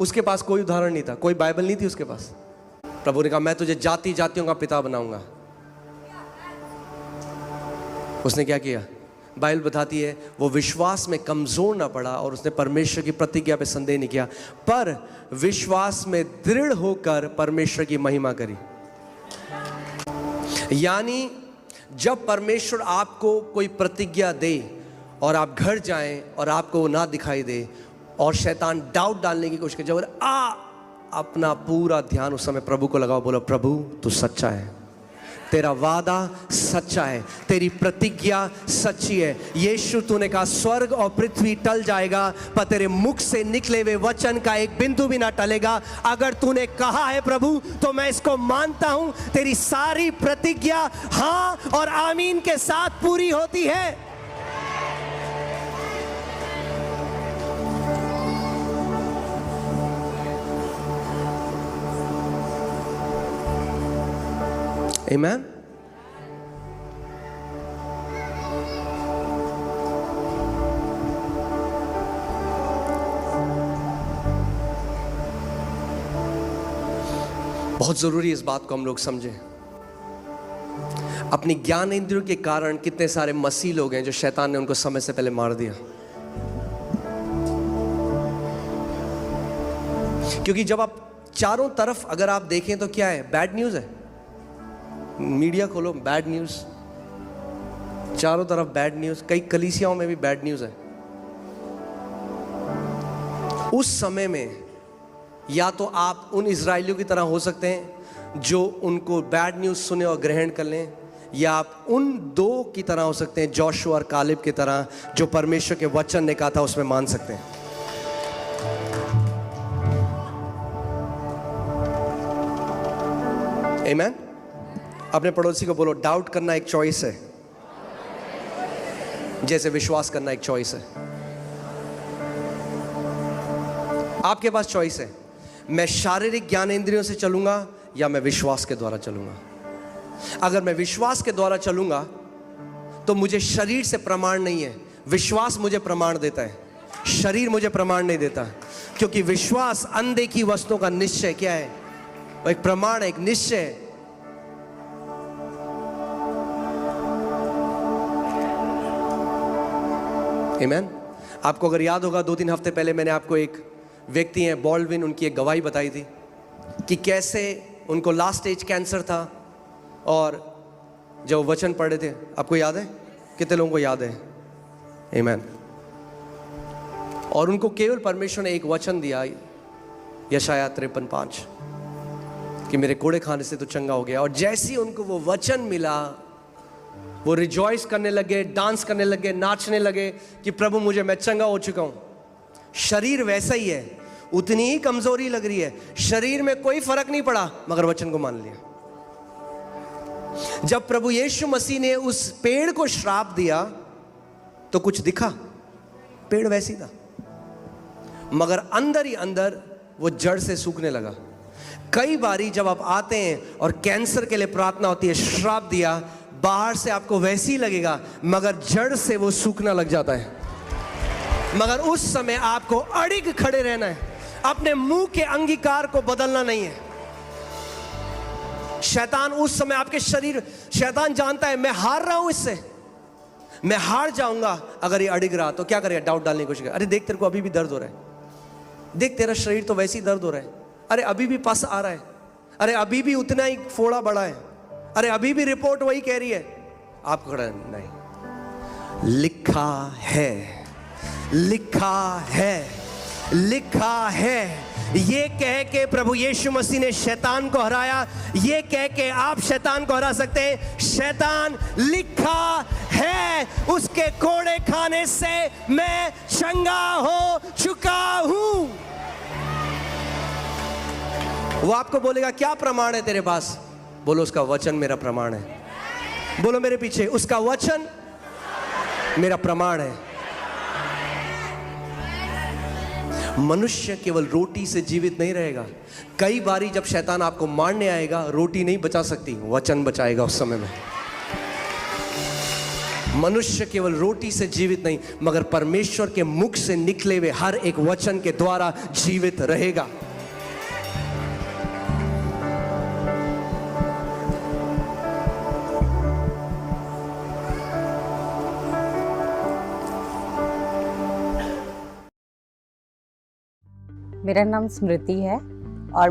उसके पास कोई उदाहरण नहीं था, कोई बाइबल नहीं थी उसके पास। प्रभु ने कहा मैं तुझे जाति जातियों का पिता बनाऊंगा। उसने क्या किया? बाइबल बताती है वो विश्वास में कमजोर ना पड़ा और उसने परमेश्वर की प्रतिज्ञा पे संदेह नहीं किया, पर विश्वास में दृढ़ होकर परमेश्वर की महिमा करी। यानी जब परमेश्वर आपको कोई प्रतिज्ञा दे और आप घर जाएं और आपको वो ना दिखाई दे और शैतान डाउट डालने की कोशिश करे, अपना पूरा ध्यान उस समय प्रभु को लगाओ, बोलो प्रभु तू सच्चा है, तेरा वादा सच्चा है, तेरी प्रतिज्ञा सच्ची है। यीशु तूने कहा स्वर्ग और पृथ्वी टल जाएगा पर तेरे मुख से निकले हुए वचन का एक बिंदु भी ना टलेगा। अगर तूने कहा है प्रभु तो मैं इसको मानता हूं, तेरी सारी प्रतिज्ञा हाँ और आमीन के साथ पूरी होती है। Amen? बहुत जरूरी है इस बात को हम लोग समझें। अपनी ज्ञान इंद्रियों के कारण कितने सारे मसीह लोग हैं जो शैतान ने उनको समय से पहले मार दिया। क्योंकि जब आप चारों तरफ अगर आप देखें तो क्या है? बैड न्यूज है। मीडिया खोलो, बैड न्यूज, चारों तरफ बैड न्यूज, कई कलीसियाओं में भी बैड न्यूज है। उस समय में या तो आप उन इजरायलियों की तरह हो सकते हैं जो उनको बैड न्यूज सुने और ग्रहण कर लें, या आप उन दो की तरह हो सकते हैं, जोशुआ और कालेब की तरह, जो परमेश्वर के वचन ने कहा था उसमें मान सकते हैं। आमीन। अपने पड़ोसी को बोलो डाउट करना एक चॉइस है, जैसे विश्वास करना एक चॉइस है। आपके पास चॉइस है, मैं शारीरिक ज्ञान इंद्रियों से चलूंगा या मैं विश्वास के द्वारा चलूंगा। अगर मैं विश्वास के द्वारा चलूंगा तो मुझे शरीर से प्रमाण नहीं है, विश्वास मुझे प्रमाण देता है, शरीर मुझे प्रमाण नहीं देता। क्योंकि विश्वास अनदेखी वस्तुओं का निश्चय क्या है? वो एक प्रमाण है, एक निश्चय है। आमीन। आपको अगर याद होगा 2-3 हफ्ते पहले मैंने आपको एक व्यक्ति हैं बॉल्डविन, उनकी एक गवाही बताई थी कि कैसे उनको लास्ट स्टेज कैंसर था और जब वचन पढ़े थे, आपको याद है? कितने लोगों को याद है? आमीन। और उनको केवल परमेश्वर ने एक वचन दिया, यशायाह 53:5, कि मेरे कोड़े खाने से तो चंगा हो गया। और जैसे ही उनको वो वचन मिला वो रिजॉइस करने लगे, डांस करने लगे, नाचने लगे कि प्रभु मुझे, मैं चंगा हो चुका हूं। शरीर वैसा ही है, उतनी ही कमजोरी लग रही है, शरीर में कोई फर्क नहीं पड़ा, मगर वचन को मान लिया। जब प्रभु यीशु मसीह ने उस पेड़ को श्राप दिया तो कुछ दिखा? पेड़ वैसी था, मगर अंदर ही अंदर वो जड़ से सूखने लगा। कई बारी जब आप आते हैं और कैंसर के लिए प्रार्थना होती है, श्राप दिया, बाहर से आपको वैसे ही लगेगा मगर जड़ से वो सूखना लग जाता है। मगर उस समय आपको अड़िग खड़े रहना है, अपने मुंह के अंगीकार को बदलना नहीं है। शैतान उस समय आपके शरीर, शैतान जानता है मैं हार रहा हूं, इससे मैं हार जाऊंगा। अगर ये अड़िग रहा तो क्या करेगा? डाउट डालने की कोशिश करेगा। अरे देख तेरे को अभी भी दर्द हो रहा है, देख तेरा शरीर तो वैसे ही दर्द हो रहा है, अरे अभी भी पस आ रहा है, अरे अभी भी उतना ही फोड़ा बड़ा है, अरे अभी भी रिपोर्ट वही कह रही है। आपको खड़ा नहीं, लिखा है, लिखा है, लिखा है। ये कह के प्रभु यीशु मसीह ने शैतान को हराया, ये कह के आप शैतान को हरा सकते हैं। शैतान, लिखा है उसके कोड़े खाने से मैं चंगा हो चुका हूं। वो आपको बोलेगा क्या प्रमाण है तेरे पास? बोलो उसका वचन मेरा प्रमाण है। बोलो मेरे पीछे, उसका वचन मेरा प्रमाण है। मनुष्य केवल रोटी से जीवित नहीं रहेगा। कई बारी जब शैतान आपको मारने आएगा, रोटी नहीं बचा सकती, वचन बचाएगा उस समय में। मनुष्य केवल रोटी से जीवित नहीं, मगर परमेश्वर के मुख से निकले हुए हर एक वचन के द्वारा जीवित रहेगा। मेरा नाम स्मृति है।